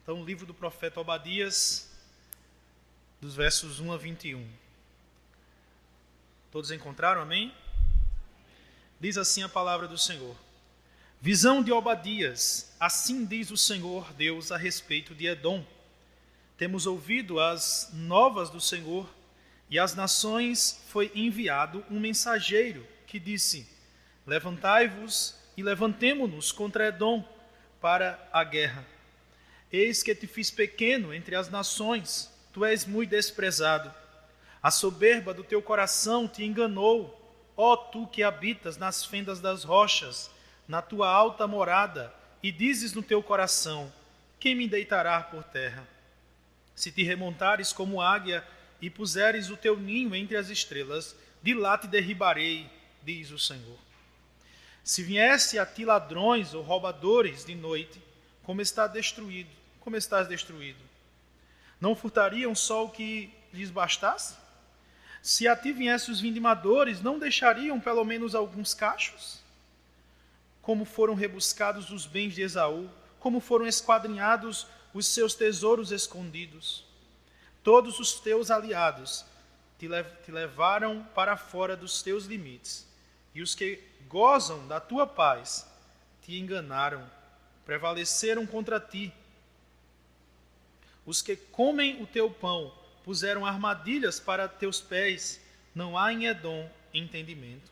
Então, o livro do profeta Obadias, dos versos 1 a 21. Todos encontraram, amém? Diz assim a palavra do Senhor. Visão de Obadias, assim diz o Senhor Deus a respeito de Edom. Temos ouvido as novas do Senhor, e às nações foi enviado um mensageiro que disse: levantai-vos e levantemo-nos contra Edom para a guerra. Eis que te fiz pequeno entre as nações, tu és muito desprezado. A soberba do teu coração te enganou, ó tu que habitas nas fendas das rochas, na tua alta morada, e dizes no teu coração: quem me deitará por terra? Se te remontares como águia e puseres o teu ninho entre as estrelas, de lá te derribarei, diz o Senhor. Se viesse a ti ladrões ou roubadores de noite, como estás destruído? Não furtariam só o que lhes bastasse? Se a ti viessem os vindimadores, não deixariam pelo menos alguns cachos? Como foram rebuscados os bens de Esaú, como foram esquadrinhados os seus tesouros escondidos. Todos os teus aliados te levaram para fora dos teus limites, e os que gozam da tua paz te enganaram, prevaleceram contra ti. Os que comem o teu pão puseram armadilhas para teus pés, não há em Edom entendimento.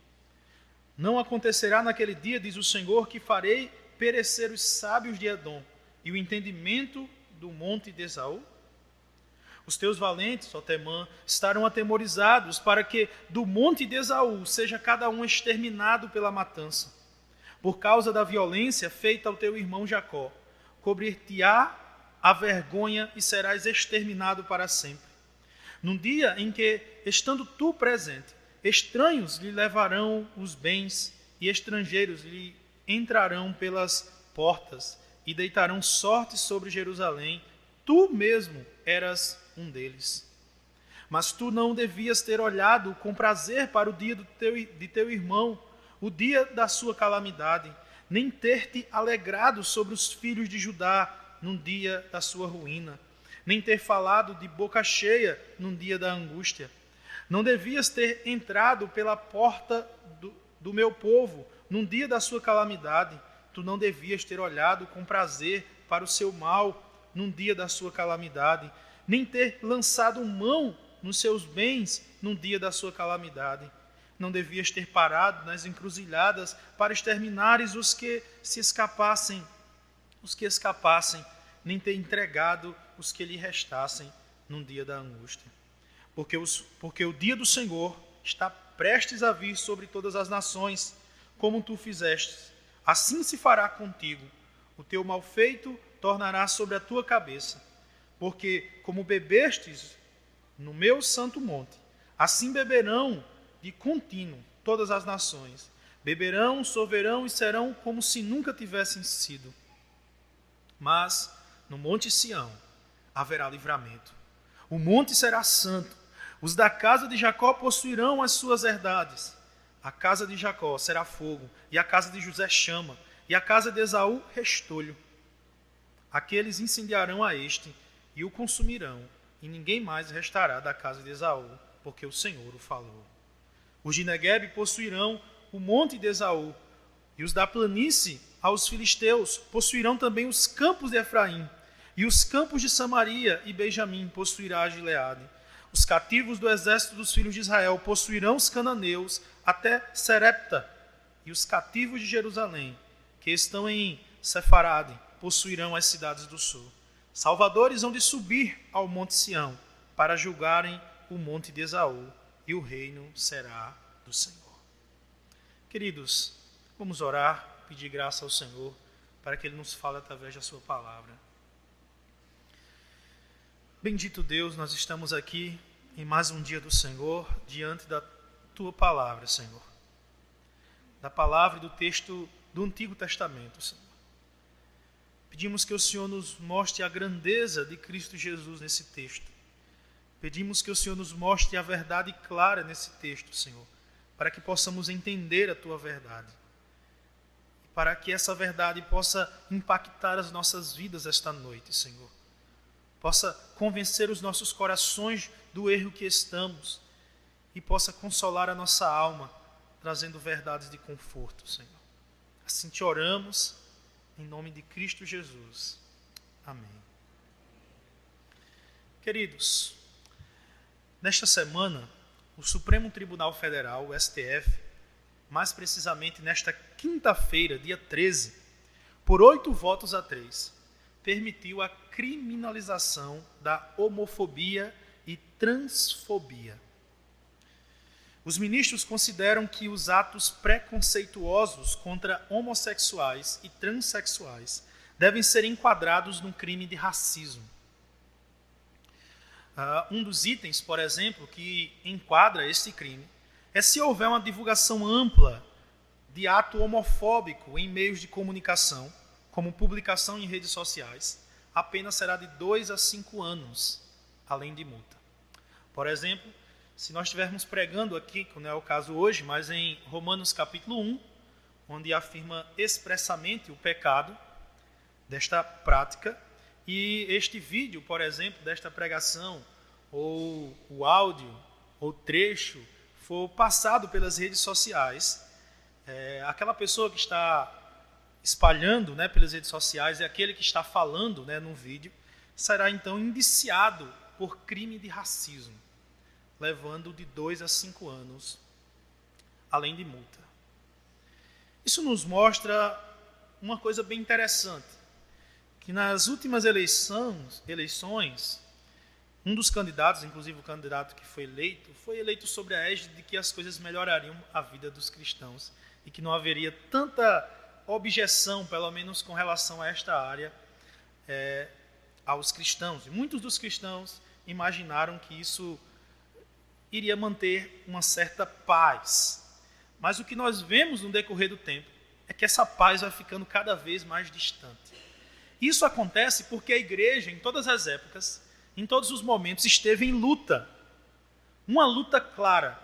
Não acontecerá naquele dia, diz o Senhor, que farei perecer os sábios de Edom e o entendimento do monte de Esaú? Os teus valentes, ó Temã, estarão atemorizados para que do monte de Esaú seja cada um exterminado pela matança. Por causa da violência feita ao teu irmão Jacó, cobrir-te-á a vergonha e serás exterminado para sempre. Num dia em que, estando tu presente, estranhos lhe levarão os bens e estrangeiros lhe entrarão pelas portas e deitarão sorte sobre Jerusalém, tu mesmo eras um deles. Mas tu não devias ter olhado com prazer para o dia de teu irmão, o dia da sua calamidade, nem ter te alegrado sobre os filhos de Judá num dia da sua ruína, nem ter falado de boca cheia num dia da angústia. Não devias ter entrado pela porta do meu povo num dia da sua calamidade. Tu não devias ter olhado com prazer para o seu mal num dia da sua calamidade, nem ter lançado mão nos seus bens num dia da sua calamidade. Não devias ter parado nas encruzilhadas para exterminares os que escapassem, nem ter entregado os que lhe restassem num dia da angústia. Porque o dia do Senhor está prestes a vir sobre todas as nações, como tu fizeste. Assim se fará contigo. O teu malfeito tornará sobre a tua cabeça. Porque como bebestes no meu santo monte, assim beberão de contínuo todas as nações. Beberão, sorverão e serão como se nunca tivessem sido. Mas no monte Sião haverá livramento. O monte será santo. Os da casa de Jacó possuirão as suas herdades. A casa de Jacó será fogo, e a casa de José chama, e a casa de Esaú restolho. Aqueles incendiarão a este e o consumirão, e ninguém mais restará da casa de Esaú, porque o Senhor o falou. Os de Neguebe possuirão o monte de Esaú, e os da planície aos filisteus possuirão também os campos de Efraim, e os campos de Samaria e Benjamim possuirá Gileade. Os cativos do exército dos filhos de Israel possuirão os cananeus até Serepta, e os cativos de Jerusalém, que estão em Sefarade, possuirão as cidades do sul. Salvadores hão de subir ao monte Sião, para julgarem o monte de Esaú, e o reino será do Senhor. Queridos, vamos orar, pedir graça ao Senhor, para que Ele nos fale através da sua palavra. Bendito Deus, nós estamos aqui em mais um dia do Senhor, diante da Tua palavra, Senhor. Da palavra e do texto do Antigo Testamento, Senhor. Pedimos que o Senhor nos mostre a grandeza de Cristo Jesus nesse texto. Pedimos que o Senhor nos mostre a verdade clara nesse texto, Senhor, para que possamos entender a Tua verdade. Para que essa verdade possa impactar as nossas vidas esta noite, Senhor. possa convencer os nossos corações do erro que estamos e possa consolar a nossa alma, trazendo verdades de conforto, Senhor. Assim te oramos, em nome de Cristo Jesus. Amém. Queridos, nesta semana, o Supremo Tribunal Federal, o STF, mais precisamente nesta quinta-feira, dia 13, por 8 votos a 3, permitiu a criminalização da homofobia e transfobia. Os ministros consideram que os atos preconceituosos contra homossexuais e transexuais devem ser enquadrados num crime de racismo. Um dos itens, por exemplo, que enquadra este crime é se houver uma divulgação ampla de ato homofóbico em meios de comunicação, como publicação em redes sociais, a pena será de 2 a 5 anos, além de multa. Por exemplo, se nós estivermos pregando aqui, que não é o caso hoje, mas em Romanos capítulo 1, onde afirma expressamente o pecado desta prática, e este vídeo, por exemplo, desta pregação, ou o áudio, ou trecho, for passado pelas redes sociais, aquela pessoa que está espalhando, pelas redes sociais, e aquele que está falando, no vídeo, será então indiciado por crime de racismo, levando de 2 a 5 anos, além de multa. Isso nos mostra uma coisa bem interessante, que nas últimas eleições, um dos candidatos, inclusive o candidato que foi eleito sob a égide de que as coisas melhorariam a vida dos cristãos e que não haveria tanta objeção, pelo menos com relação a esta área, aos cristãos. E muitos dos cristãos imaginaram que isso iria manter uma certa paz. Mas o que nós vemos no decorrer do tempo é que essa paz vai ficando cada vez mais distante. Isso acontece porque a igreja, em todas as épocas, em todos os momentos, esteve em luta. Uma luta clara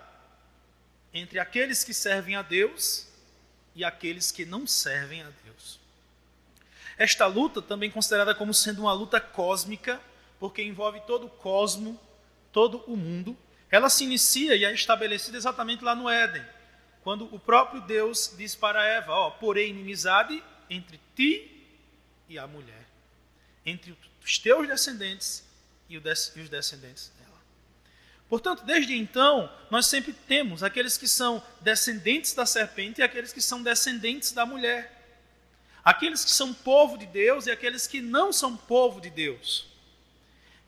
entre aqueles que servem a Deus e aqueles que não servem a Deus. Esta luta também considerada como sendo uma luta cósmica, porque envolve todo o cosmo, todo o mundo. Ela se inicia e é estabelecida exatamente lá no Éden, quando o próprio Deus diz para Eva, porém inimizade entre ti e a mulher, entre os teus descendentes e os descendentes dela. Portanto, desde então, nós sempre temos aqueles que são descendentes da serpente e aqueles que são descendentes da mulher. Aqueles que são povo de Deus e aqueles que não são povo de Deus.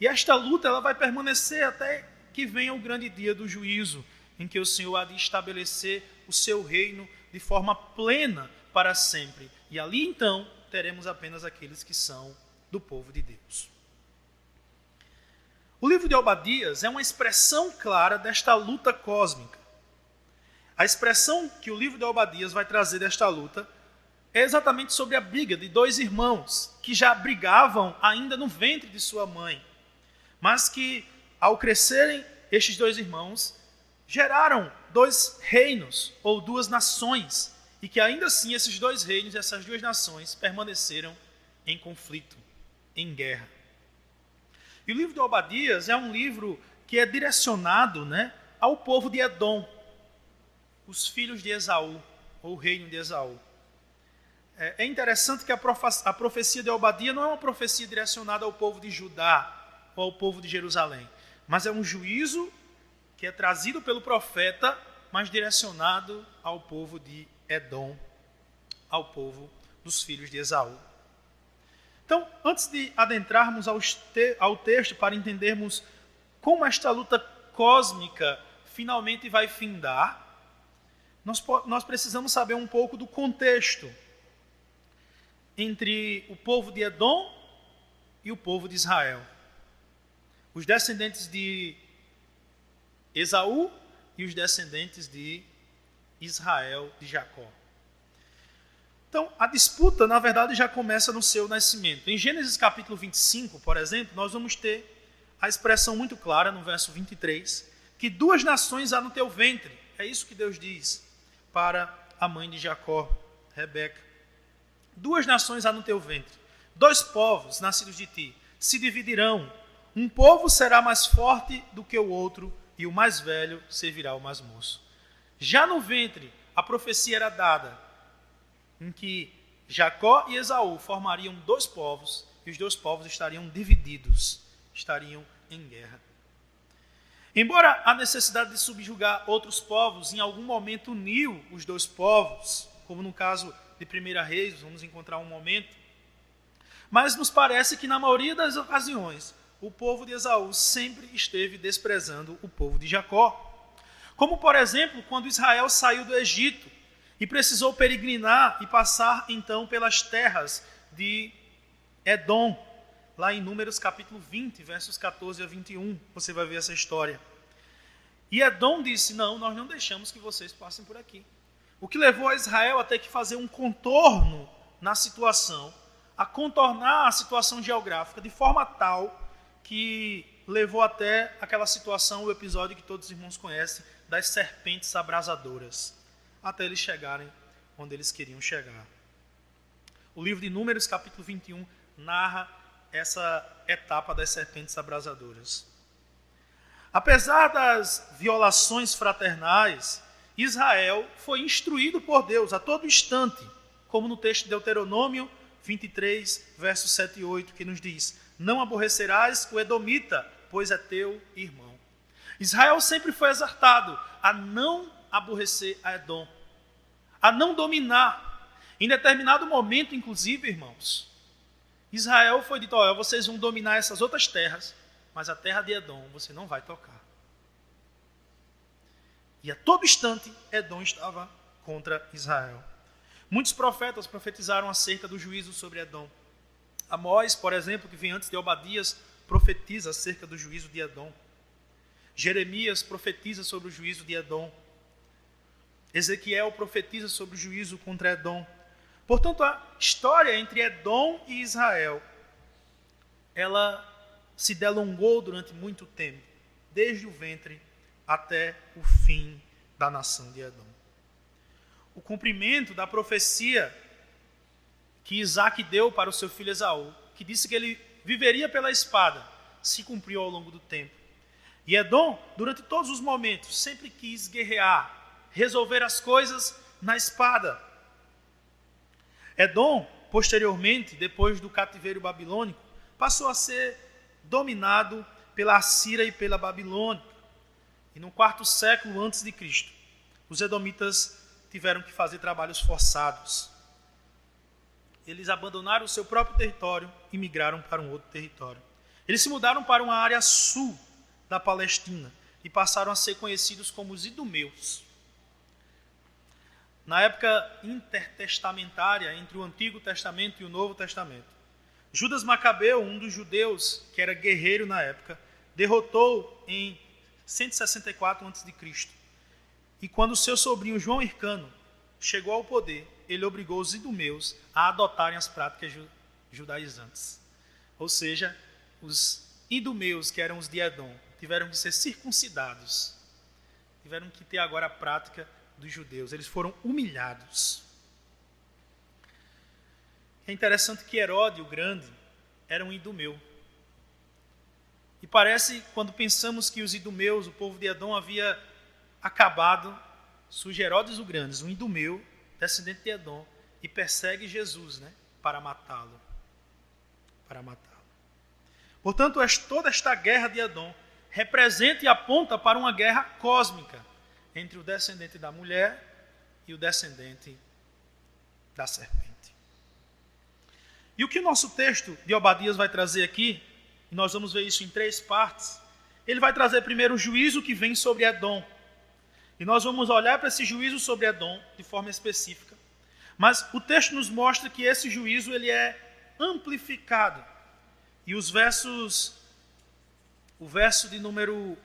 E esta luta ela vai permanecer até que venha o grande dia do juízo, em que o Senhor há de estabelecer o seu reino de forma plena para sempre. E ali então teremos apenas aqueles que são do povo de Deus. O livro de Obadias é uma expressão clara desta luta cósmica. A expressão que o livro de Obadias vai trazer desta luta é exatamente sobre a briga de 2 irmãos que já brigavam ainda no ventre de sua mãe, mas que, ao crescerem, estes 2 irmãos geraram 2 reinos ou 2 nações, e que ainda assim esses 2 reinos, essas 2 nações permaneceram em conflito, em guerra. E o livro de Obadias é um livro que é direcionado ao povo de Edom, os filhos de Esaú, ou o reino de Esaú. É interessante que a profecia de Obadias não é uma profecia direcionada ao povo de Judá ou ao povo de Jerusalém, mas é um juízo que é trazido pelo profeta, mas direcionado ao povo de Edom, ao povo dos filhos de Esaú. Então, antes de adentrarmos ao texto para entendermos como esta luta cósmica finalmente vai findar, nós precisamos saber um pouco do contexto entre o povo de Edom e o povo de Israel. Os descendentes de Esaú e os descendentes de Israel, de Jacó. Então, a disputa, na verdade, já começa no seu nascimento. Em Gênesis capítulo 25, por exemplo, nós vamos ter a expressão muito clara, no verso 23, que 2 nações há no teu ventre. É isso que Deus diz para a mãe de Jacó, Rebeca. 2 nações há no teu ventre, 2 povos nascidos de ti. se dividirão. Um povo será mais forte do que o outro, e o mais velho servirá ao mais moço. Já no ventre, a profecia era dada, em que Jacó e Esaú formariam dois povos, e os dois povos estariam divididos, estariam em guerra. Embora a necessidade de subjugar outros povos em algum momento uniu os dois povos, como no caso de 1 Reis, vamos encontrar um momento, mas nos parece que na maioria das ocasiões o povo de Esaú sempre esteve desprezando o povo de Jacó. Como, por exemplo, quando Israel saiu do Egito e precisou peregrinar e passar então pelas terras de Edom, lá em Números capítulo 20, versos 14 a 21, você vai ver essa história. E Edom disse, não, nós não deixamos que vocês passem por aqui. O que levou a Israel a ter que fazer um contorno na situação, a contornar a situação geográfica de forma tal que levou até aquela situação, o episódio que todos os irmãos conhecem, das serpentes abrasadoras, até eles chegarem onde eles queriam chegar. O livro de Números, capítulo 21, narra essa etapa das serpentes abrasadoras. Apesar das violações fraternais, Israel foi instruído por Deus a todo instante, como no texto de Deuteronômio 23, versos 7 e 8, que nos diz: não aborrecerás o edomita, pois é teu irmão. Israel sempre foi exortado a não aborrecer a Edom, a não dominar. Em determinado momento, inclusive, irmãos, Israel foi dito, olha, vocês vão dominar essas outras terras, mas a terra de Edom você não vai tocar. E a todo instante, Edom estava contra Israel. Muitos profetas profetizaram acerca do juízo sobre Edom. Amós, por exemplo, que vem antes de Obadias, profetiza acerca do juízo de Edom. Jeremias profetiza sobre o juízo de Edom. Ezequiel profetiza sobre o juízo contra Edom. Portanto, a história entre Edom e Israel, ela se delongou durante muito tempo, desde o ventre até o fim da nação de Edom. O cumprimento da profecia que Isaac deu para o seu filho Esaú, que disse que ele viveria pela espada, se cumpriu ao longo do tempo. E Edom, durante todos os momentos, sempre quis guerrear, resolver as coisas na espada. Edom, posteriormente, depois do cativeiro babilônico, passou a ser dominado pela Assíria e pela Babilônia. E no 4º século antes de Cristo, os edomitas tiveram que fazer trabalhos forçados. Eles abandonaram o seu próprio território e migraram para um outro território. Eles se mudaram para uma área sul da Palestina e passaram a ser conhecidos como os idumeus. Na época intertestamentária, entre o Antigo Testamento e o Novo Testamento, Judas Macabeu, um dos judeus que era guerreiro na época, derrotou em 164 a.C. E quando seu sobrinho João Hircano chegou ao poder, ele obrigou os idumeus a adotarem as práticas judaizantes. Ou seja, os idumeus, que eram os de Edom, tiveram que ser circuncidados. Tiveram que ter agora a prática dos judeus. Eles foram humilhados. É interessante que Herodes, o Grande, era um idumeu. E parece, quando pensamos que os idumeus, o povo de Edom, havia acabado, surge Herodes o Grande, um idumeu, descendente de Edom, e persegue Jesus, para matá-lo. Portanto, toda esta guerra de Edom representa e aponta para uma guerra cósmica entre o descendente da mulher e o descendente da serpente. E o que o nosso texto de Obadias vai trazer aqui, e nós vamos ver isso em 3 partes, ele vai trazer primeiro o juízo que vem sobre Edom. E nós vamos olhar para esse juízo sobre Edom de forma específica. Mas o texto nos mostra que esse juízo ele é amplificado. E o verso de número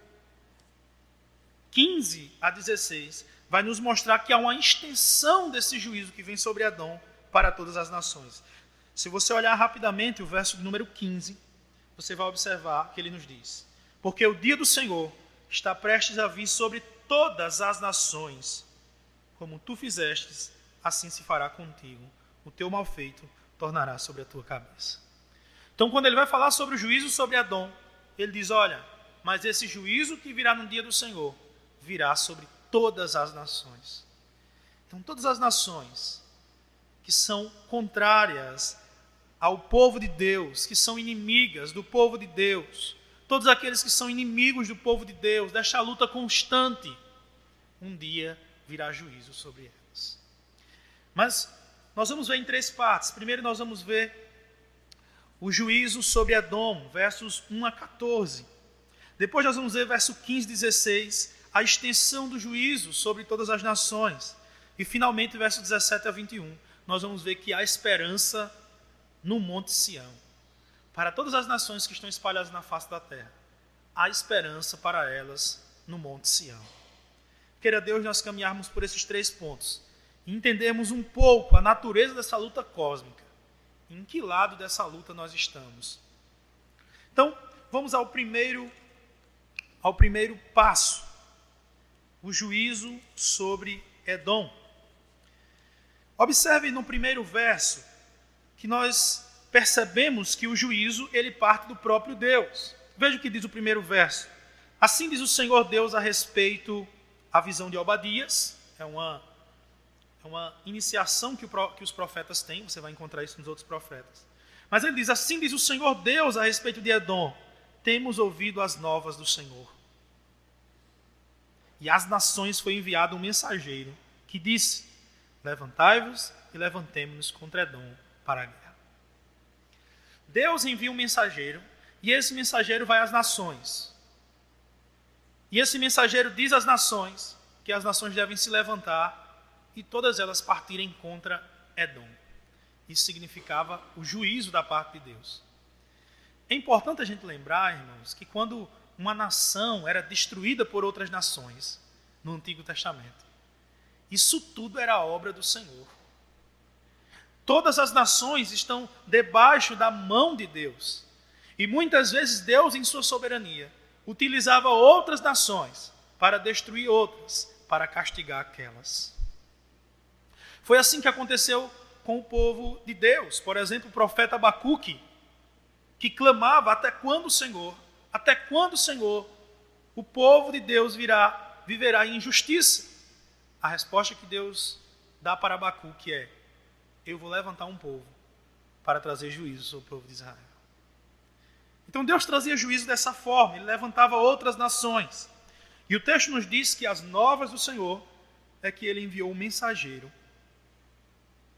15 a 16 vai nos mostrar que há uma extensão desse juízo que vem sobre Edom para todas as nações. Se você olhar rapidamente o verso de número 15, você vai observar que ele nos diz: porque o dia do Senhor está prestes a vir sobre todas as nações, como tu fizestes, assim se fará contigo, o teu mal feito tornará sobre a tua cabeça. Então, quando ele vai falar sobre o juízo sobre Edom, ele diz, olha, mas esse juízo que virá no dia do Senhor, virá sobre todas as nações. Então, todas as nações que são contrárias ao povo de Deus, que são inimigas do povo de Deus, todos aqueles que são inimigos do povo de Deus, desta luta constante, um dia virá juízo sobre elas. Mas nós vamos ver em 3 partes. Primeiro nós vamos ver o juízo sobre Edom, versos 1 a 14. Depois nós vamos ver verso 15 e 16, a extensão do juízo sobre todas as nações. E finalmente, verso 17 a 21, nós vamos ver que há esperança no Monte Sião. Para todas as nações que estão espalhadas na face da terra, há esperança para elas no Monte Sião. Queira Deus nós caminharmos por esses 3 pontos e entendermos um pouco a natureza dessa luta cósmica. Em que lado dessa luta nós estamos? Então, vamos ao primeiro passo, o juízo sobre Edom. Observe no primeiro verso que nós percebemos que o juízo ele parte do próprio Deus. Veja o que diz o primeiro verso. Assim diz o Senhor Deus a respeito da visão de Obadias. É uma iniciação que os profetas têm, você vai encontrar isso nos outros profetas. Mas ele diz, assim diz o Senhor Deus a respeito de Edom, temos ouvido as novas do Senhor. E às nações foi enviado um mensageiro que disse, levantai-vos e levantemo-nos contra Edom para a guerra. Deus envia um mensageiro e esse mensageiro vai às nações. E esse mensageiro diz às nações que as nações devem se levantar e todas elas partirem contra Edom. Isso significava o juízo da parte de Deus. É importante a gente lembrar, irmãos, que quando uma nação era destruída por outras nações no Antigo Testamento, isso tudo era obra do Senhor. Todas as nações estão debaixo da mão de Deus. E muitas vezes Deus, em sua soberania, utilizava outras nações para destruir outras, para castigar aquelas. Foi assim que aconteceu com o povo de Deus. Por exemplo, o profeta Abacuque, que clamava, até quando, Senhor, o povo de Deus viverá em injustiça? A resposta que Deus dá para Abacuque é, eu vou levantar um povo para trazer juízo sobre o povo de Israel. Então Deus trazia juízo dessa forma, ele levantava outras nações. E o texto nos diz que as novas do Senhor é que ele enviou um mensageiro.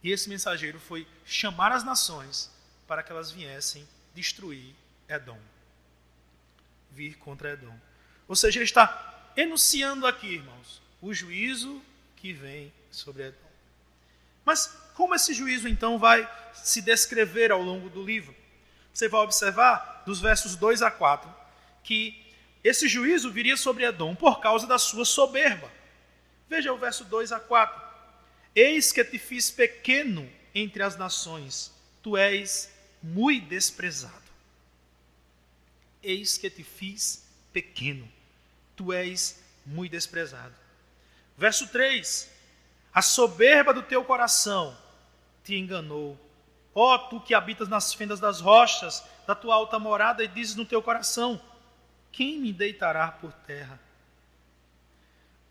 E esse mensageiro foi chamar as nações para que elas viessem destruir Edom. Vir contra Edom. Ou seja, ele está enunciando aqui, irmãos, o juízo que vem sobre Edom. Mas como esse juízo então vai se descrever ao longo do livro? Você vai observar dos versos 2 a 4 que esse juízo viria sobre Edom por causa da sua soberba. Veja o verso 2 a 4. Eis que te fiz pequeno entre as nações, tu és muito desprezado. Eis que te fiz pequeno, tu és muito desprezado. Verso 3. A soberba do teu coração te enganou. Ó tu que habitas nas fendas das rochas, da tua alta morada, e dizes no teu coração, quem me deitará por terra?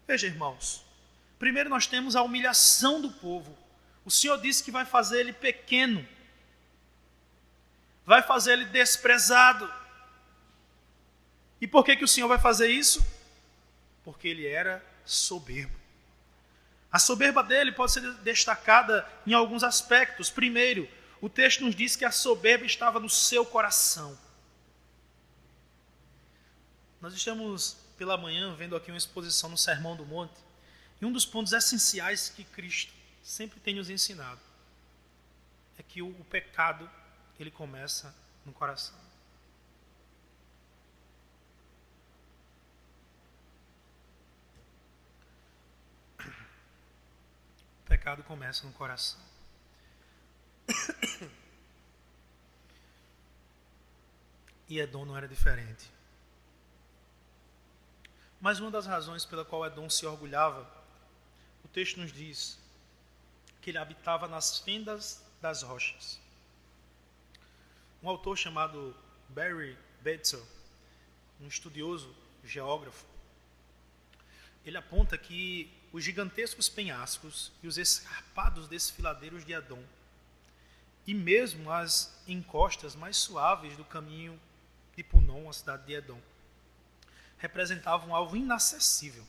Veja, irmãos, primeiro nós temos a humilhação do povo. O Senhor disse que vai fazer ele pequeno, vai fazer ele desprezado. E por que o Senhor vai fazer isso? Porque ele era soberbo. A soberba dele pode ser destacada em alguns aspectos. Primeiro, o texto nos diz que a soberba estava no seu coração. Nós estamos pela manhã vendo aqui uma exposição no Sermão do Monte. E um dos pontos essenciais que Cristo sempre tem nos ensinado é que o pecado, ele começa no coração. O pecado começa no coração. E Edom não era diferente. Mas uma das razões pela qual Edom se orgulhava, o texto nos diz que ele habitava nas fendas das rochas. Um autor chamado Barry Betzel, um estudioso geógrafo, ele aponta que os gigantescos penhascos e os escarpados desfiladeiros de Edom, e mesmo as encostas mais suaves do caminho de Punon, a cidade de Edom, representavam um alvo inacessível.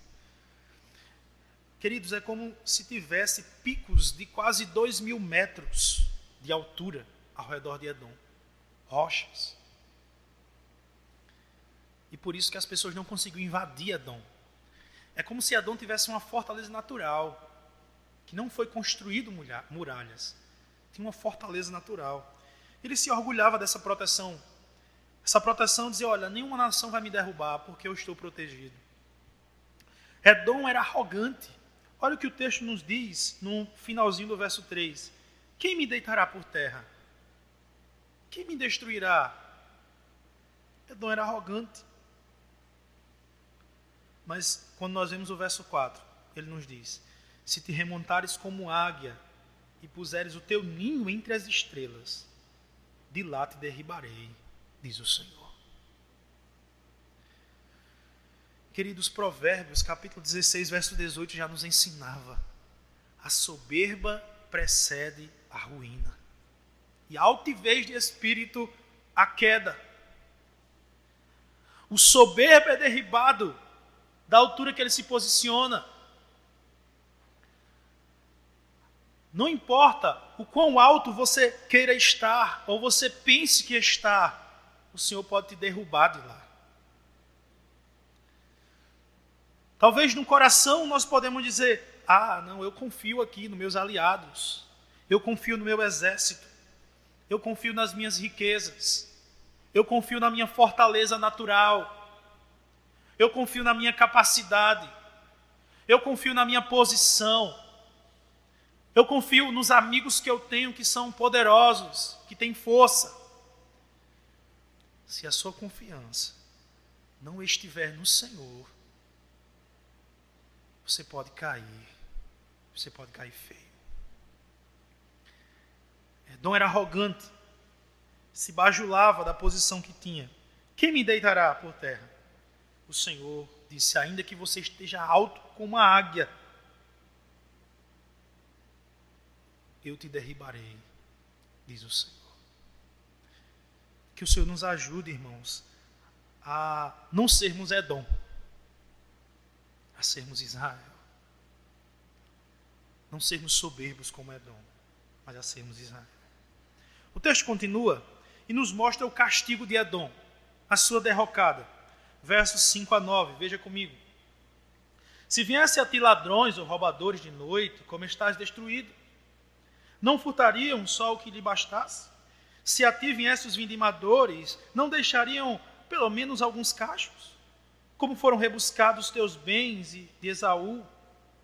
Queridos, é como se tivesse picos de quase 2.000 metros de altura ao redor de Edom. Rochas. E por isso que as pessoas não conseguiam invadir Edom. É como se Edom tivesse uma fortaleza natural, que não foi construído muralhas. Tinha uma fortaleza natural. Ele se orgulhava dessa proteção. Essa proteção dizia, olha, nenhuma nação vai me derrubar, porque eu estou protegido. Edom era arrogante. Olha o que o texto nos diz, no finalzinho do verso 3. Quem me deitará por terra? Quem me destruirá? Edom era arrogante. Mas quando nós vemos o verso 4, ele nos diz, se te remontares como águia e puseres o teu ninho entre as estrelas, de lá te derribarei, diz o Senhor. Queridos, Provérbios, capítulo 16, verso 18, já nos ensinava. A soberba precede a ruína. E a altivez de espírito, a queda. O soberbo é derribado da altura que ele se posiciona. Não importa o quão alto você queira estar, ou você pense que está, o Senhor pode te derrubar de lá. Talvez no coração nós podemos dizer, não, eu confio aqui nos meus aliados, eu confio no meu exército, eu confio nas minhas riquezas, eu confio na minha fortaleza natural, eu confio na minha capacidade, eu confio na minha posição, eu confio nos amigos que eu tenho que são poderosos, que têm força. Se a sua confiança não estiver no Senhor, você pode cair feio. Edom era arrogante, se bajulava da posição que tinha. Quem me deitará por terra? O Senhor disse, ainda que você esteja alto como uma águia, eu te derribarei, diz o Senhor. Que o Senhor nos ajude, irmãos, a não sermos Edom, a sermos Israel. Não sermos soberbos como Edom, mas a sermos Israel. O texto continua e nos mostra o castigo de Edom, a sua derrocada. Versos 5 a 9, veja comigo. Se viesse a ti ladrões ou roubadores de noite, como estás destruído? Não furtariam só o que lhe bastasse? Se a ti viessem os vindimadores, não deixariam pelo menos alguns cachos? Como foram rebuscados os teus bens de Esaú,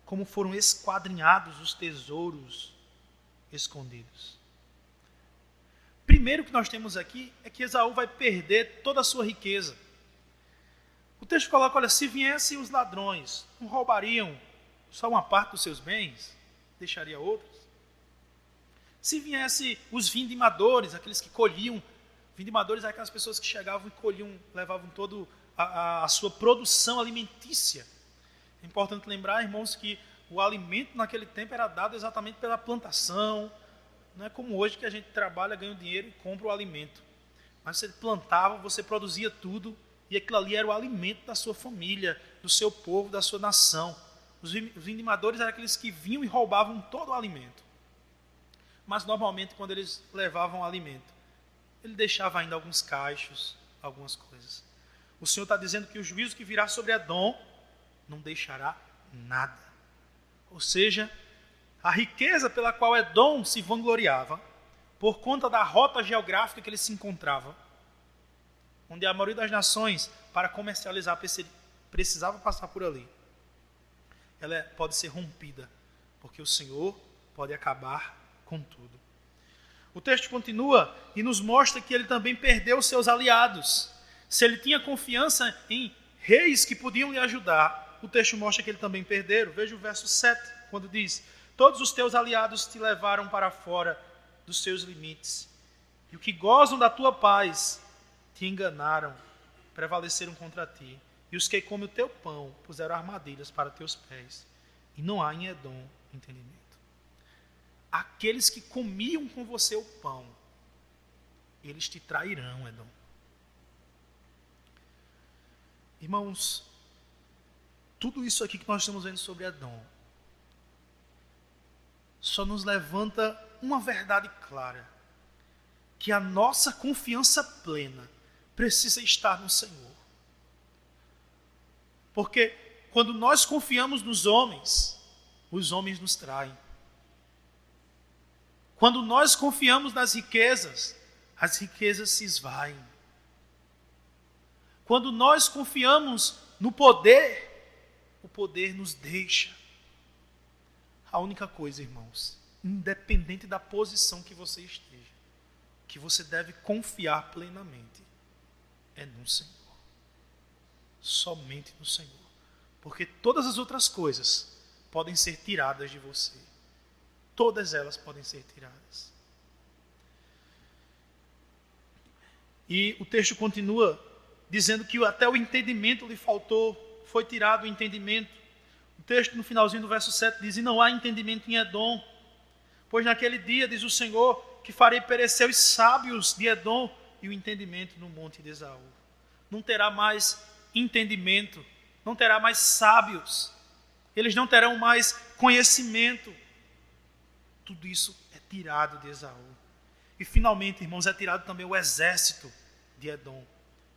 como foram esquadrinhados os tesouros escondidos. Primeiro que nós temos aqui é que Esaú vai perder toda a sua riqueza. O texto coloca, olha, se viessem os ladrões, não roubariam só uma parte dos seus bens, deixaria outros? Se viessem os vindimadores, aqueles que colhiam, vindimadores, aquelas pessoas que chegavam e colhiam, levavam toda a sua produção alimentícia. É importante lembrar, irmãos, que o alimento naquele tempo era dado exatamente pela plantação. Não é como hoje que a gente trabalha, ganha o dinheiro e compra o alimento. Mas você plantava, você produzia tudo, e aquilo ali era o alimento da sua família, do seu povo, da sua nação. Os vindimadores eram aqueles que vinham e roubavam todo o alimento. Mas normalmente quando eles levavam o alimento, ele deixava ainda alguns cachos, algumas coisas. O Senhor está dizendo que o juízo que virá sobre Edom não deixará nada. Ou seja, a riqueza pela qual Edom se vangloriava, por conta da rota geográfica que ele se encontrava, onde a maioria das nações, para comercializar, precisava passar por ali, ela pode ser rompida, porque o Senhor pode acabar com tudo. O texto continua e nos mostra que ele também perdeu seus aliados. Se ele tinha confiança em reis que podiam lhe ajudar, o texto mostra que ele também perderam. Veja o verso 7, quando diz: todos os teus aliados te levaram para fora dos seus limites, e o que gozam da tua paz te enganaram, prevaleceram contra ti, e os que comem o teu pão puseram armadilhas para teus pés, e não há em Edom entendimento. Aqueles que comiam com você o pão, eles te trairão, Edom. Irmãos, tudo isso aqui que nós estamos vendo sobre Edom só nos levanta uma verdade clara, que a nossa confiança plena precisa estar no Senhor. Porque quando nós confiamos nos homens, os homens nos traem. Quando nós confiamos nas riquezas, as riquezas se esvaem. Quando nós confiamos no poder, o poder nos deixa. A única coisa, irmãos, independente da posição que você esteja, que você deve confiar plenamente, é no Senhor. Somente no Senhor. Porque todas as outras coisas podem ser tiradas de você. Todas elas podem ser tiradas. E o texto continua dizendo que até o entendimento lhe faltou, foi tirado o entendimento. O texto no finalzinho do verso 7 diz: e não há entendimento em Edom, pois naquele dia, diz o Senhor, que farei perecer os sábios de Edom e o entendimento no monte de Esaú. Não terá mais entendimento, não terá mais sábios, eles não terão mais conhecimento. Tudo isso é tirado de Esaú. E finalmente, irmãos, é tirado também o exército de Edom.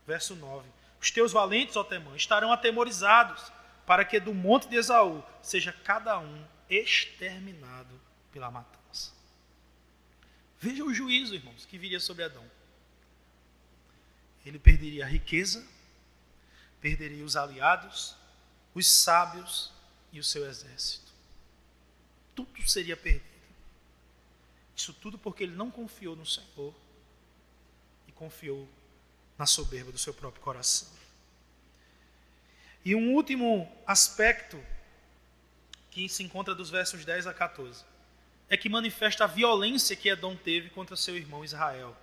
Verso 9. Os teus valentes, ó Temã, estarão atemorizados, para que do monte de Esaú seja cada um exterminado pela matança. Veja o juízo, irmãos, que viria sobre Edom. Ele perderia a riqueza, perderia os aliados, os sábios e o seu exército. Tudo seria perdido. Isso tudo porque ele não confiou no Senhor e confiou na soberba do seu próprio coração. E um último aspecto que se encontra dos versos 10 a 14 é que manifesta a violência que Edom teve contra seu irmão Israel.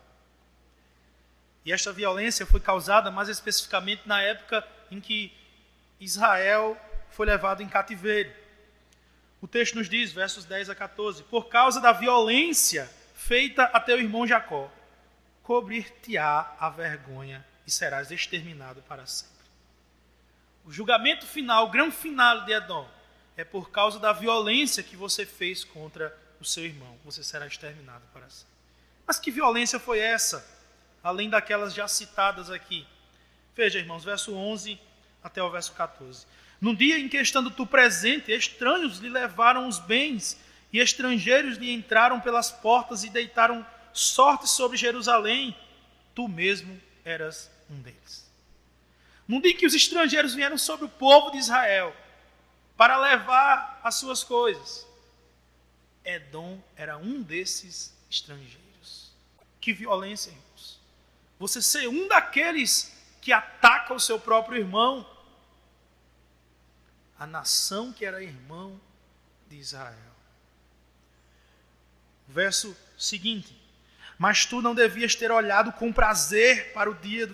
E esta violência foi causada mais especificamente na época em que Israel foi levado em cativeiro. O texto nos diz, versos 10 a 14, por causa da violência feita a teu irmão Jacó, cobrir-te-á a vergonha e serás exterminado para sempre. O julgamento final, o grande final de Edom, é por causa da violência que você fez contra o seu irmão. Você será exterminado para sempre. Mas que violência foi essa? Além daquelas já citadas aqui. Veja, irmãos, verso 11 até o verso 14. No dia em que, estando tu presente, estranhos lhe levaram os bens, e estrangeiros lhe entraram pelas portas e deitaram sorte sobre Jerusalém, tu mesmo eras um deles. No dia em que os estrangeiros vieram sobre o povo de Israel para levar as suas coisas, Edom era um desses estrangeiros. Que violência, irmãos. Você ser um daqueles que ataca o seu próprio irmão, a nação que era irmão de Israel. Verso seguinte: mas tu não devias ter olhado com prazer para o dia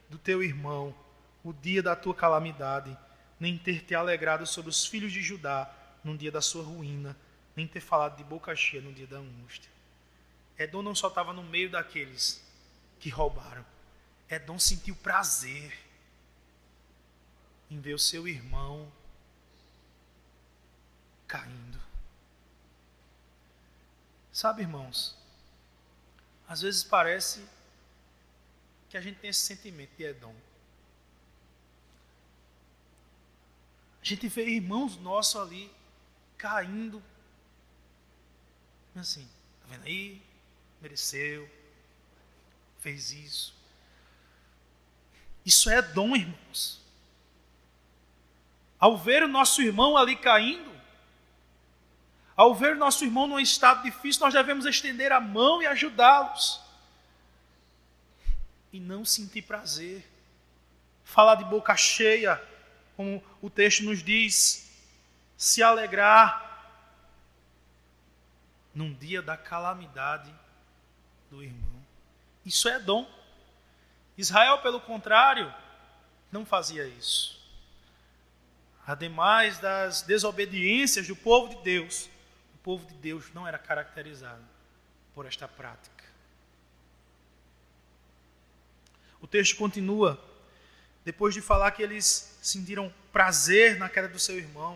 do teu irmão, o dia da tua calamidade, nem ter te alegrado sobre os filhos de Judá no dia da sua ruína, nem ter falado de boca cheia no dia da angústia. Edom não só estava no meio daqueles que roubaram. Edom sentiu prazer em ver o seu irmão caindo. Sabe, irmãos, às vezes parece que a gente tem esse sentimento de Edom. A gente vê irmãos nossos ali caindo. Assim, tá vendo aí? Mereceu, fez isso. Isso é Edom, irmãos. Ao ver o nosso irmão ali caindo, ao ver o nosso irmão num estado difícil, nós devemos estender a mão e ajudá-los. E não sentir prazer. Falar de boca cheia, como o texto nos diz, se alegrar num dia da calamidade do irmão. Isso é Edom. Israel, pelo contrário, não fazia isso. Ademais das desobediências do povo de Deus, o povo de Deus não era caracterizado por esta prática. O texto continua, depois de falar que eles sentiram prazer na queda do seu irmão.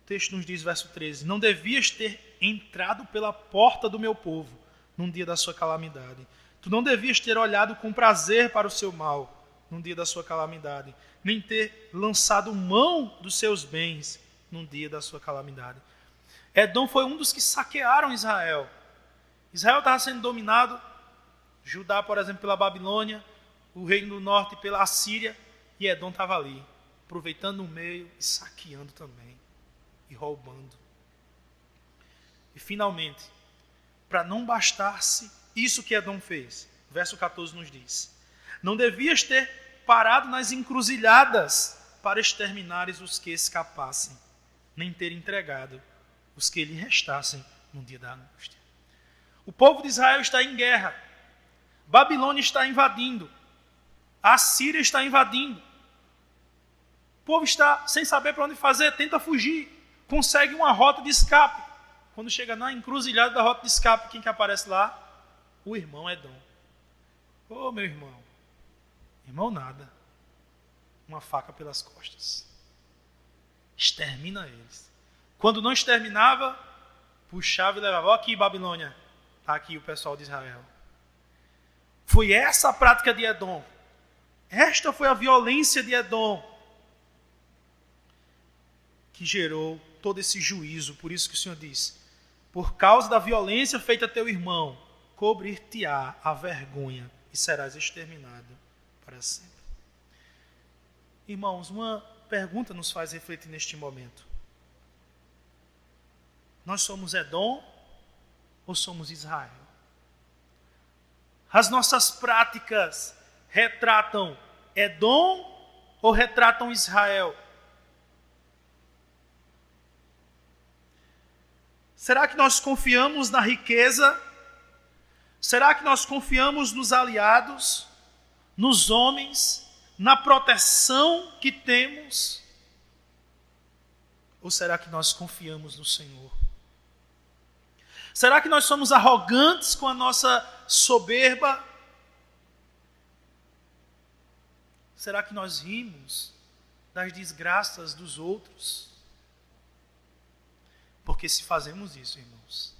O texto nos diz, verso 13, não devias ter entrado pela porta do meu povo num dia da sua calamidade. Tu não devias ter olhado com prazer para o seu mal num dia da sua calamidade, nem ter lançado mão dos seus bens num dia da sua calamidade. Edom foi um dos que saquearam Israel. Israel estava sendo dominado, Judá, por exemplo, pela Babilônia, o reino do norte pela Assíria, e Edom estava ali, aproveitando o meio e saqueando também, e roubando. E finalmente, para não bastasse isso que Edom fez, verso 14 nos diz, não devias ter parado nas encruzilhadas para exterminares os que escapassem, nem ter entregado os que lhe restassem no dia da angústia. O povo de Israel está em guerra, Babilônia está invadindo, a Síria está invadindo, o povo está sem saber para onde fazer, tenta fugir, consegue uma rota de escape. Quando chega na encruzilhada da rota de escape, quem que aparece lá? O irmão Edom. Ô, meu irmão. Irmão nada. Uma faca pelas costas. Extermina eles. Quando não exterminava, puxava e levava. Ó aqui, Babilônia. Está aqui o pessoal de Israel. Foi essa a prática de Edom. Esta foi a violência de Edom que gerou todo esse juízo. Por isso que o Senhor diz, por causa da violência feita a teu irmão, cobrir-te-á a vergonha e serás exterminado para sempre. Irmãos, uma pergunta nos faz refletir neste momento. Nós somos Edom ou somos Israel? As nossas práticas retratam Edom ou retratam Israel? Será que nós confiamos na riqueza? Será que nós confiamos nos aliados, nos homens, na proteção que temos? Ou será que nós confiamos no Senhor? Será que nós somos arrogantes com a nossa soberba? Será que nós rimos das desgraças dos outros? Porque se fazemos isso, irmãos,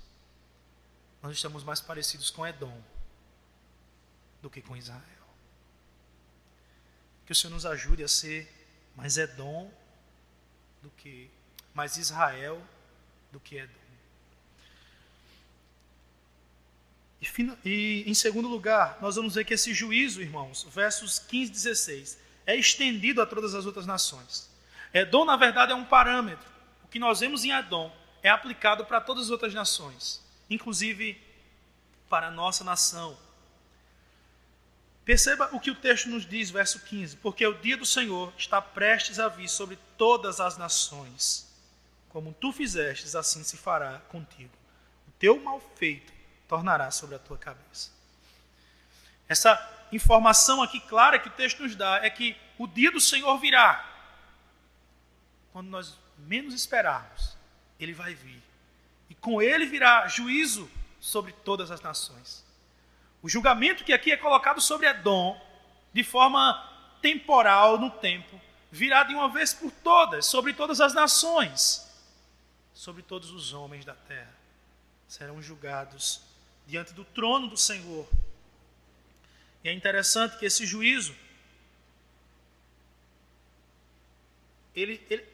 nós estamos mais parecidos com Edom do que com Israel. Que o Senhor nos ajude a ser mais Edom do que, mais Israel do que Edom. E em segundo lugar, nós vamos ver que esse juízo, irmãos, versos 15 e 16, é estendido a todas as outras nações. Edom, na verdade, é um parâmetro. O que nós vemos em Edom é aplicado para todas as outras nações, inclusive para a nossa nação. Perceba o que o texto nos diz, verso 15. Porque o dia do Senhor está prestes a vir sobre todas as nações. Como tu fizestes, assim se fará contigo. O teu mal feito tornará sobre a tua cabeça. Essa informação aqui clara que o texto nos dá é que o dia do Senhor virá. Quando nós menos esperarmos, ele vai vir. E com ele virá juízo sobre todas as nações. O julgamento que aqui é colocado sobre Edom, de forma temporal no tempo, virá de uma vez por todas, sobre todas as nações, sobre todos os homens da terra. Serão julgados diante do trono do Senhor. E é interessante que esse juízo,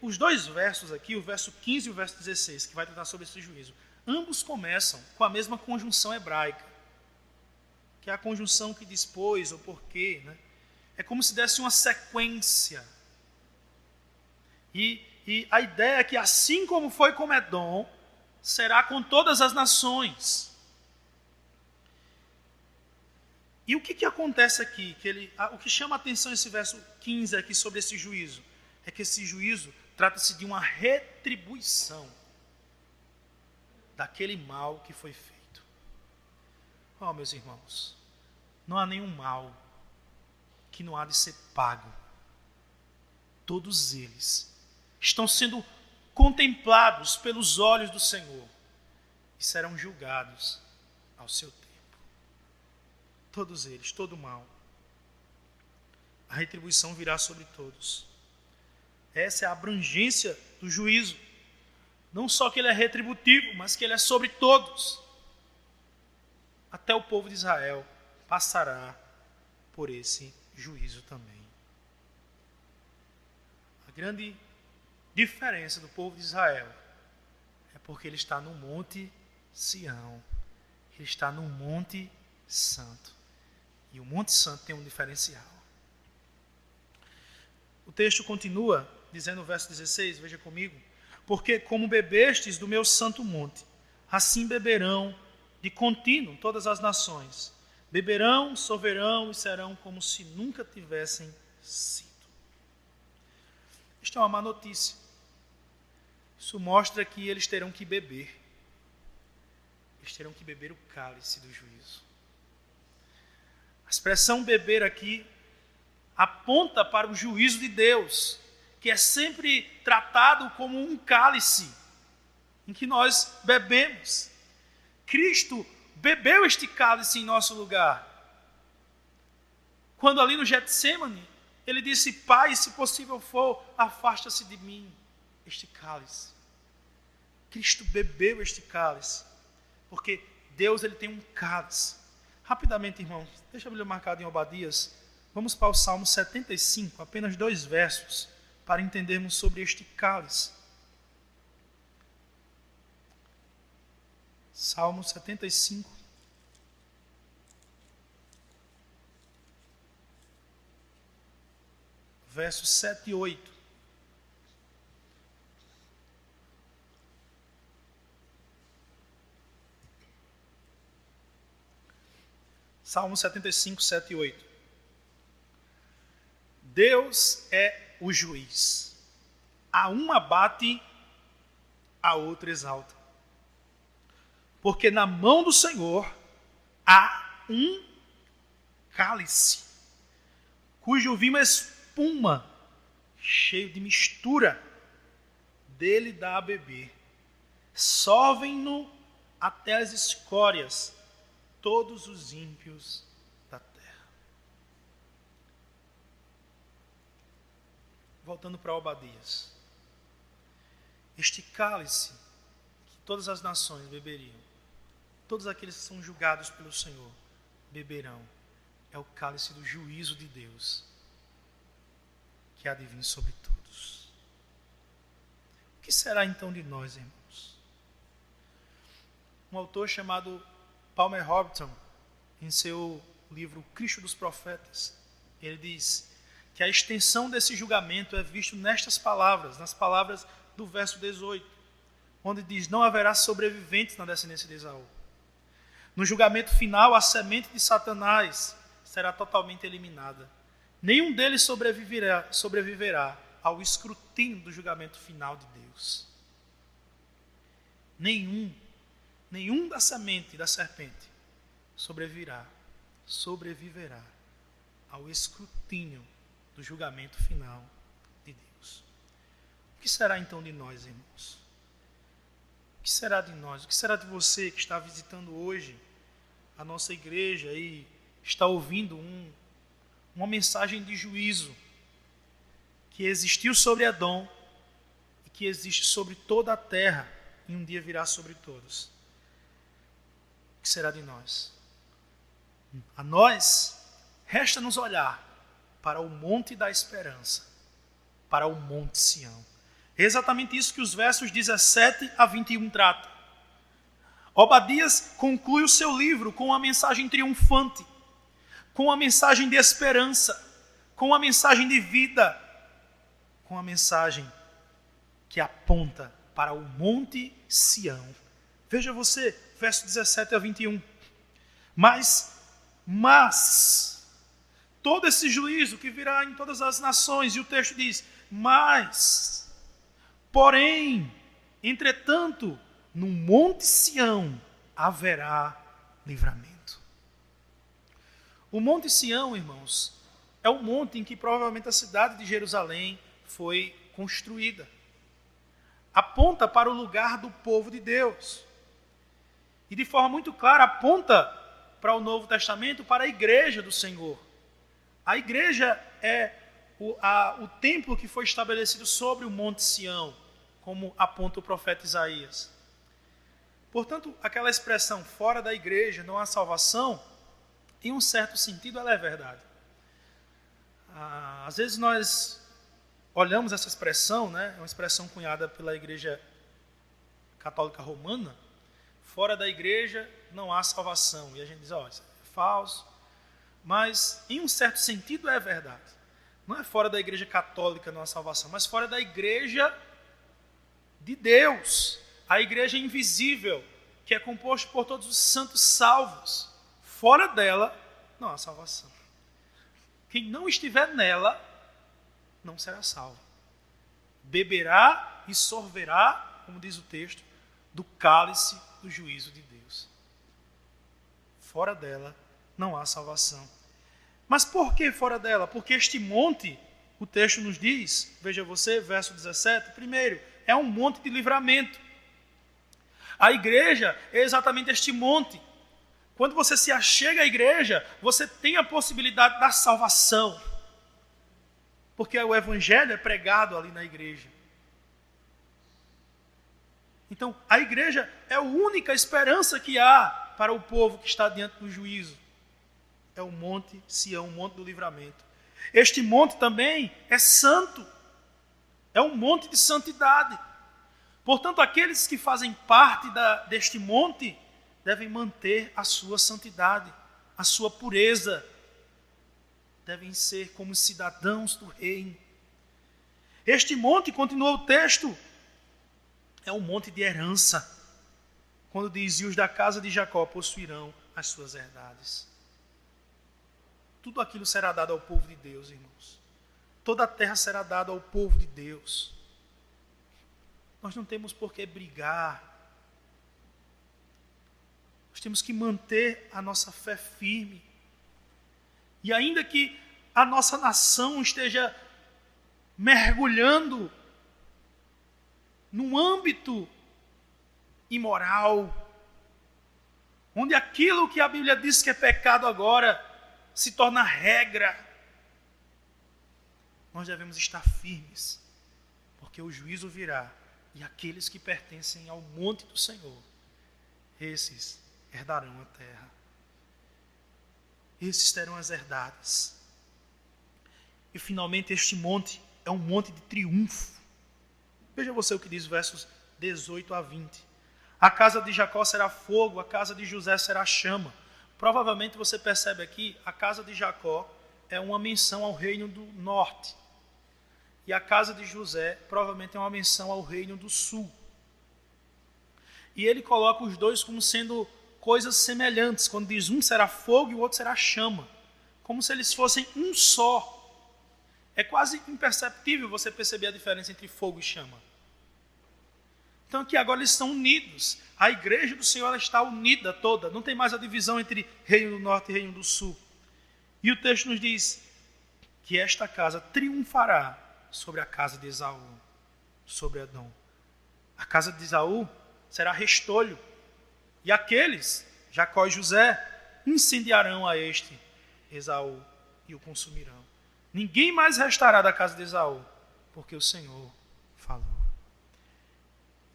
os dois versos aqui, o verso 15 e o verso 16, que vai tratar sobre esse juízo, ambos começam com a mesma conjunção hebraica, que é a conjunção que diz pois ou porquê, né? É como se desse uma sequência. E a ideia é que assim como foi com Edom, será com todas as nações. E o que acontece aqui? O que chama a atenção esse verso 15 aqui sobre esse juízo? É que esse juízo trata-se de uma retribuição daquele mal que foi feito. Oh, meus irmãos, não há nenhum mal que não há de ser pago. Todos eles estão sendo contemplados pelos olhos do Senhor e serão julgados ao seu tempo. Todos eles, todo mal. A retribuição virá sobre todos. Essa é a abrangência do juízo. Não só que ele é retributivo, mas que ele é sobre todos. Até o povo de Israel passará por esse juízo também. A grande diferença do povo de Israel é porque ele está no Monte Sião. Ele está no Monte Santo. E o Monte Santo tem um diferencial. O texto continua dizendo no verso 16, veja comigo. Porque como bebestes do meu santo monte, assim beberão de contínuo todas as nações. Beberão, sorverão e serão como se nunca tivessem sido. Isto é uma má notícia. Isso mostra que eles terão que beber. Eles terão que beber o cálice do juízo. A expressão beber aqui aponta para o juízo de Deus, que é sempre tratado como um cálice em que nós bebemos. Cristo bebeu este cálice em nosso lugar. Quando ali no Getsêmani, ele disse: Pai, se possível for, afasta-se de mim este cálice. Cristo bebeu este cálice, porque Deus ele tem um cálice. Rapidamente, irmãos, deixa a Bíblia marcada em Obadias. Vamos para o Salmo 75, apenas 2 versos, para entendermos sobre este cálice. Salmo 75. Versos 7 e 8. Salmo 75, 7 e 8. Deus é o juiz. A um abate, a outro exalta. Porque na mão do Senhor há um cálice, cujo vinho é espuma, cheio de mistura, dele dá a beber. Sorvem-no até as escórias todos os ímpios da terra. Voltando para Obadias. Este cálice que todas as nações beberiam, todos aqueles que são julgados pelo Senhor beberão, é o cálice do juízo de Deus, que há de vir sobre todos. O que será então de nós, irmãos? Um autor chamado Palmer Hobbiton, em seu livro Cristo dos Profetas, ele diz que a extensão desse julgamento é visto nestas palavras, nas palavras do verso 18, onde diz: não haverá sobreviventes na descendência de Esaú. No julgamento final, a semente de Satanás será totalmente eliminada. Nenhum deles sobreviverá ao escrutínio do julgamento final de Deus. Nenhum da semente da serpente sobreviverá ao escrutínio do julgamento final de Deus. O que será então de nós, irmãos? O que será de nós? O que será de você que está visitando hoje a nossa igreja e está ouvindo uma mensagem de juízo que existiu sobre Edom e que existe sobre toda a terra e um dia virá sobre todos? O que será de nós? A nós resta-nos olhar para o monte da esperança, para o monte Sião. É exatamente isso que os versos 17 a 21 tratam. Obadias conclui o seu livro com uma mensagem triunfante, com uma mensagem de esperança, com uma mensagem de vida, com uma mensagem que aponta para o monte Sião. Veja você, verso 17 a 21. Mas todo esse juízo que virá em todas as nações, e o texto diz: porém, entretanto, no monte Sião haverá livramento. O Monte Sião, irmãos, é o monte em que provavelmente a cidade de Jerusalém foi construída. Aponta para o lugar do povo de Deus. E de forma muito clara aponta para o Novo Testamento, para a igreja do Senhor. A igreja é o templo que foi estabelecido sobre o Monte Sião, como aponta o profeta Isaías. Portanto, aquela expressão fora da igreja não há salvação, em um certo sentido ela é verdade. Às vezes nós olhamos essa expressão, né, é uma expressão cunhada pela Igreja Católica Romana, fora da igreja não há salvação. E a gente diz, isso é falso. Mas, em um certo sentido, é verdade. Não é fora da igreja católica não há salvação, mas fora da igreja de Deus. A igreja invisível, que é composta por todos os santos salvos. Fora dela, não há salvação. Quem não estiver nela, não será salvo. Beberá e sorverá, como diz o texto, do cálice do juízo de Deus. Fora dela, não há salvação. Mas por que fora dela? Porque este monte, o texto nos diz, veja você, verso 17, primeiro, é um monte de livramento. A igreja é exatamente este monte. Quando você se achega à igreja, você tem a possibilidade da salvação. Porque o evangelho é pregado ali na igreja. Então, a igreja é a única esperança que há para o povo que está diante do juízo. É o Monte Sião, o Monte do Livramento. Este monte também é santo. É um monte de santidade. Portanto, aqueles que fazem parte deste monte devem manter a sua santidade, a sua pureza. Devem ser como cidadãos do reino. Este monte, continua o texto, é um monte de herança. Quando diz, e os da casa de Jacó possuirão as suas herdades. Tudo aquilo será dado ao povo de Deus, irmãos. Toda a terra será dada ao povo de Deus. Nós não temos por que brigar. Nós temos que manter a nossa fé firme. E ainda que a nossa nação esteja mergulhando num âmbito imoral, onde aquilo que a Bíblia diz que é pecado agora se torna regra, nós devemos estar firmes, porque o juízo virá e aqueles que pertencem ao monte do Senhor, esses herdarão a terra. Esses terão as herdades. E finalmente este monte é um monte de triunfo. Veja você o que diz versos 18 a 20. A casa de Jacó será fogo, a casa de José será chama. Provavelmente você percebe aqui, a casa de Jacó é uma menção ao reino do norte. E a casa de José provavelmente é uma menção ao reino do sul. E ele coloca os dois como sendo coisas semelhantes, quando diz um será fogo e o outro será chama, como se eles fossem um só. É quase imperceptível você perceber a diferença entre fogo e chama. Então aqui agora eles estão unidos. A igreja do Senhor ela está unida toda, não tem mais a divisão entre reino do norte e reino do sul. E o texto nos diz que esta casa triunfará sobre a casa de Esaú, sobre Edom. A casa de Esaú será restolho. E aqueles, Jacó e José, incendiarão a este Esaú e o consumirão. Ninguém mais restará da casa de Esaú, porque o Senhor falou.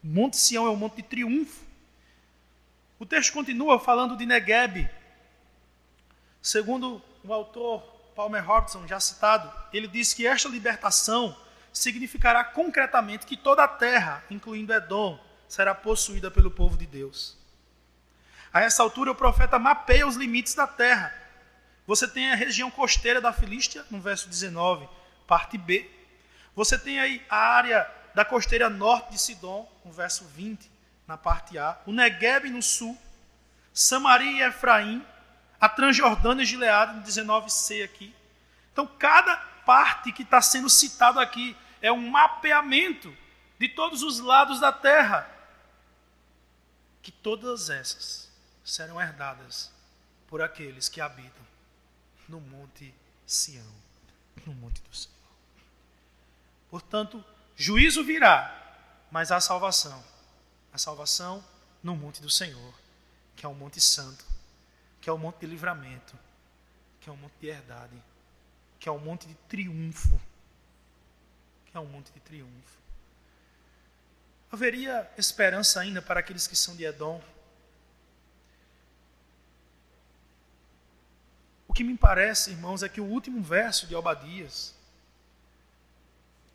O Monte Sião é um monte de triunfo. O texto continua falando de Negueb. Segundo o autor Palmer Robertson, já citado, ele diz que esta libertação significará concretamente que toda a terra, incluindo Edom, será possuída pelo povo de Deus. A essa altura, o profeta mapeia os limites da terra. Você tem a região costeira da Filístia, no verso 19, parte B. Você tem aí a área da costeira norte de Sidom, no verso 20, na parte A. O Negueb no sul, Samaria e Efraim, a Transjordânia e Gileade, no 19c aqui. Então, cada parte que está sendo citado aqui é um mapeamento de todos os lados da terra. Que todas essas serão herdadas por aqueles que habitam no Monte Sião, no Monte do Senhor. Portanto, juízo virá, mas há salvação. A salvação no Monte do Senhor, que é o Monte Santo, que é o Monte de livramento, que é o Monte de herdade, que é o Monte de triunfo, que é o Monte de triunfo. Haveria esperança ainda para aqueles que são de Edom? O que me parece, irmãos, é que o último verso de Obadias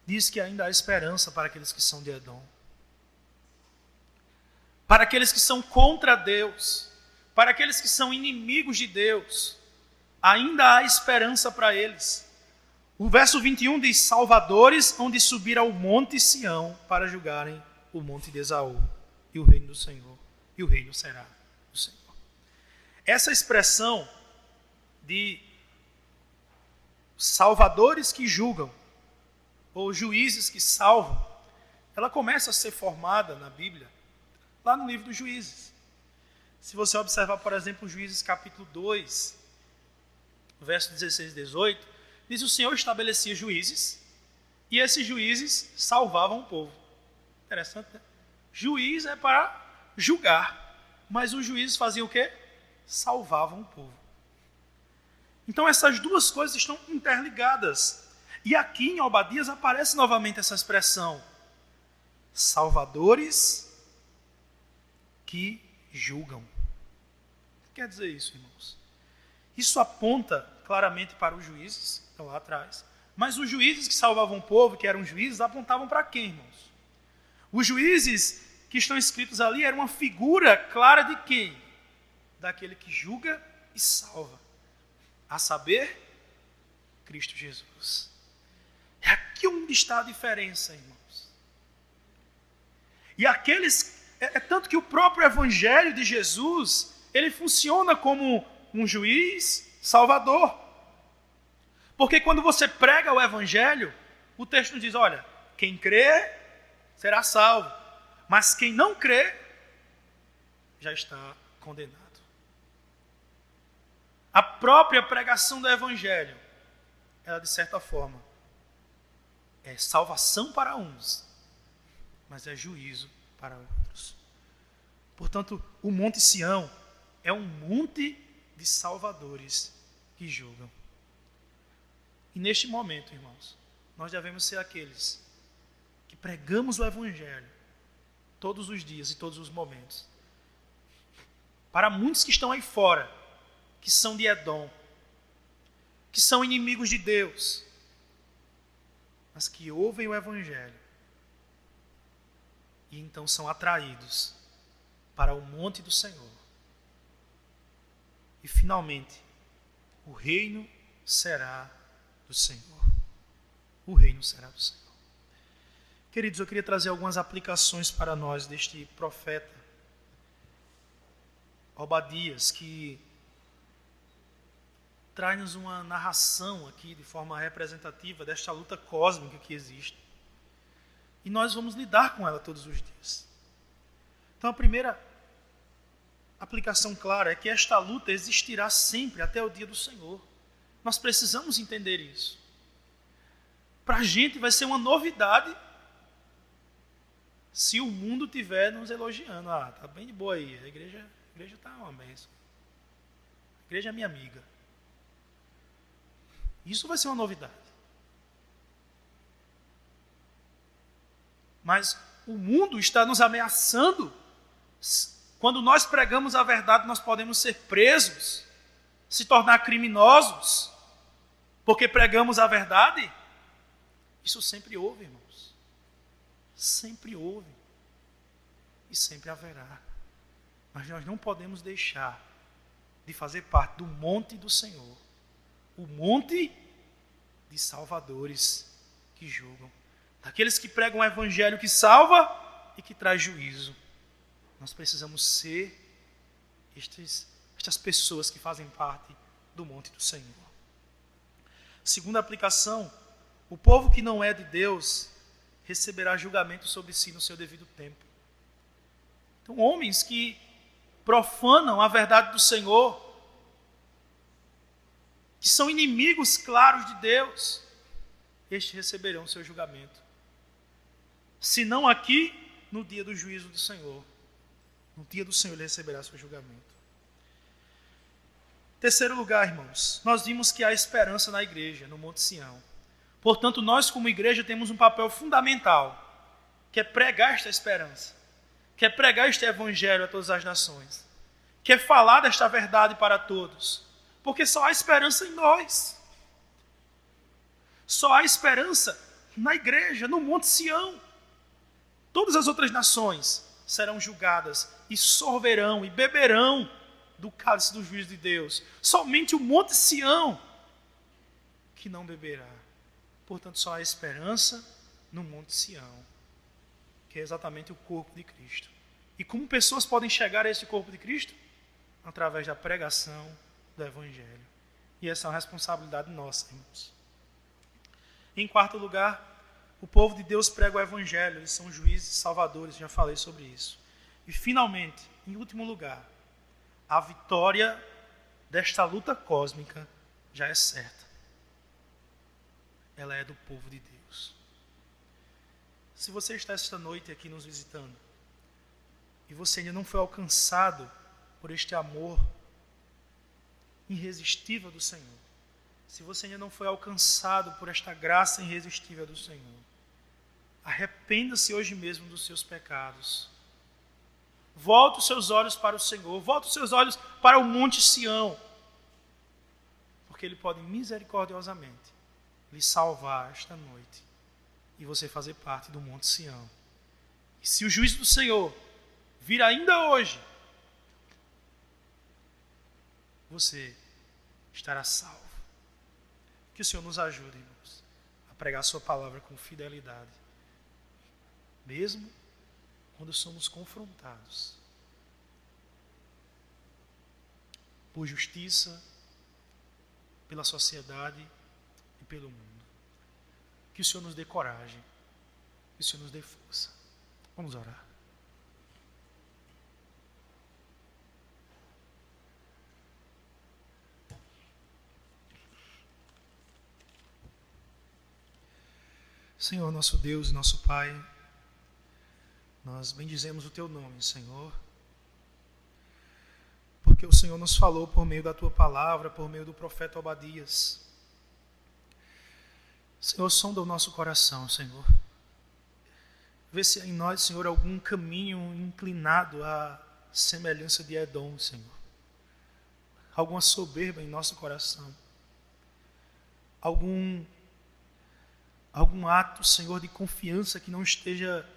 diz que ainda há esperança para aqueles que são de Edom. Para aqueles que são contra Deus, para aqueles que são inimigos de Deus, ainda há esperança para eles. O verso 21 diz: salvadores hão de subir ao monte Sião para julgarem o monte de Esaú e o reino do Senhor, e o reino será do Senhor. Essa expressão de salvadores que julgam, ou juízes que salvam, ela começa a ser formada na Bíblia, lá no livro dos Juízes. Se você observar, por exemplo, Juízes capítulo 2, verso 16 e 18, diz: o Senhor estabelecia juízes, e esses juízes salvavam o povo. Interessante, né? Juiz é para julgar, mas os juízes faziam o quê? Salvavam o povo. Então essas duas coisas estão interligadas. E aqui em Obadias aparece novamente essa expressão: salvadores que julgam. O que quer dizer isso, irmãos? Isso aponta claramente para os juízes, que estão lá atrás. Mas os juízes que salvavam o povo, que eram juízes, apontavam para quem, irmãos? Os juízes que estão escritos ali eram uma figura clara de quem? Daquele que julga e salva. A saber, Cristo Jesus. É aqui onde está a diferença, irmãos. E aqueles... É tanto que o próprio Evangelho de Jesus, ele funciona como um juiz salvador. Porque quando você prega o Evangelho, o texto diz: olha, quem crê será salvo, mas quem não crê já está condenado. A própria pregação do Evangelho, ela de certa forma é salvação para uns, mas é juízo para outros. Portanto, o Monte Sião é um monte de salvadores que julgam. E neste momento, irmãos, nós devemos ser aqueles que pregamos o Evangelho todos os dias e todos os momentos. Para muitos que estão aí fora, que são de Edom, que são inimigos de Deus, mas que ouvem o Evangelho e então são atraídos para o monte do Senhor. E finalmente, o reino será do Senhor. O reino será do Senhor. Queridos, eu queria trazer algumas aplicações para nós deste profeta Obadias, que traz-nos uma narração aqui de forma representativa desta luta cósmica que existe. E nós vamos lidar com ela todos os dias. Então a primeira aplicação clara é que esta luta existirá sempre até o dia do Senhor. Nós precisamos entender isso. Para a gente vai ser uma novidade se o mundo estiver nos elogiando. Ah, tá bem de boa aí, a igreja está uma bênção. A igreja é minha amiga. Isso vai ser uma novidade. Mas o mundo está nos ameaçando. Quando nós pregamos a verdade, nós podemos ser presos, se tornar criminosos, porque pregamos a verdade. Isso sempre houve, irmãos. Sempre houve. E sempre haverá. Mas nós não podemos deixar de fazer parte do monte do Senhor. O monte de salvadores que julgam. Daqueles que pregam o evangelho que salva e que traz juízo. Nós precisamos ser estas pessoas que fazem parte do monte do Senhor. Segunda aplicação, o povo que não é de Deus receberá julgamento sobre si no seu devido tempo. Então, homens que profanam a verdade do Senhor, que são inimigos claros de Deus, estes receberão o seu julgamento. Se não aqui, no dia do juízo do Senhor. No dia do Senhor ele receberá seu julgamento. Terceiro lugar, irmãos, nós vimos que há esperança na igreja, no Monte Sião. Portanto, nós como igreja temos um papel fundamental, que é pregar esta esperança, que é pregar este evangelho a todas as nações, que é falar desta verdade para todos, porque só há esperança em nós. Só há esperança na igreja, no Monte Sião. Todas as outras nações serão julgadas e sorverão e beberão do cálice do juízo de Deus. Somente o Monte Sião que não beberá. Portanto, só há esperança no Monte Sião, que é exatamente o corpo de Cristo. E como pessoas podem chegar a esse corpo de Cristo? Através da pregação do Evangelho. E essa é uma responsabilidade nossa, irmãos. Em quarto lugar, o povo de Deus prega o Evangelho. Eles são juízes e salvadores, já falei sobre isso. E finalmente, em último lugar, a vitória desta luta cósmica já é certa. Ela é do povo de Deus. Se você está esta noite aqui nos visitando e você ainda não foi alcançado por este amor irresistível do Senhor, se você ainda não foi alcançado por esta graça irresistível do Senhor, arrependa-se hoje mesmo dos seus pecados. Volte os seus olhos para o Senhor, volte os seus olhos para o Monte Sião, porque Ele pode misericordiosamente lhe salvar esta noite e você fazer parte do Monte Sião. E se o juízo do Senhor vir ainda hoje, você estará salvo. Que o Senhor nos ajude, irmãos, a pregar a sua palavra com fidelidade, mesmo quando somos confrontados por justiça, pela sociedade e pelo mundo. Que o Senhor nos dê coragem, que o Senhor nos dê força. Vamos orar. Senhor, nosso Deus e nosso Pai, nós bendizemos o Teu nome, Senhor, porque o Senhor nos falou por meio da Tua palavra, por meio do profeta Obadias. Senhor, sonda o nosso coração, Senhor. Vê se há em nós, Senhor, algum caminho inclinado à semelhança de Edom, Senhor. Alguma soberba em nosso coração. Algum ato, Senhor, de confiança que não esteja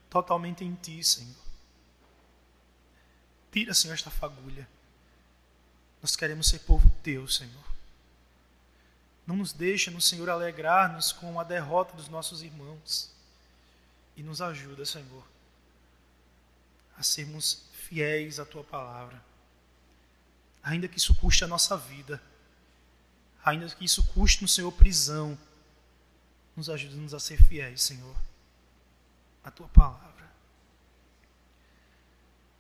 totalmente em Ti, Senhor. Tira, Senhor, esta fagulha. Nós queremos ser povo Teu, Senhor. Não nos deixa, no Senhor, alegrar-nos com a derrota dos nossos irmãos. E nos ajuda, Senhor, a sermos fiéis à Tua palavra. Ainda que isso custe a nossa vida. Ainda que isso custe no Senhor prisão. Nos ajuda-nos a ser fiéis, Senhor, à Tua palavra.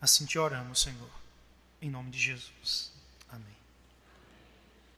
Assim te oramos, Senhor, em nome de Jesus. Amém.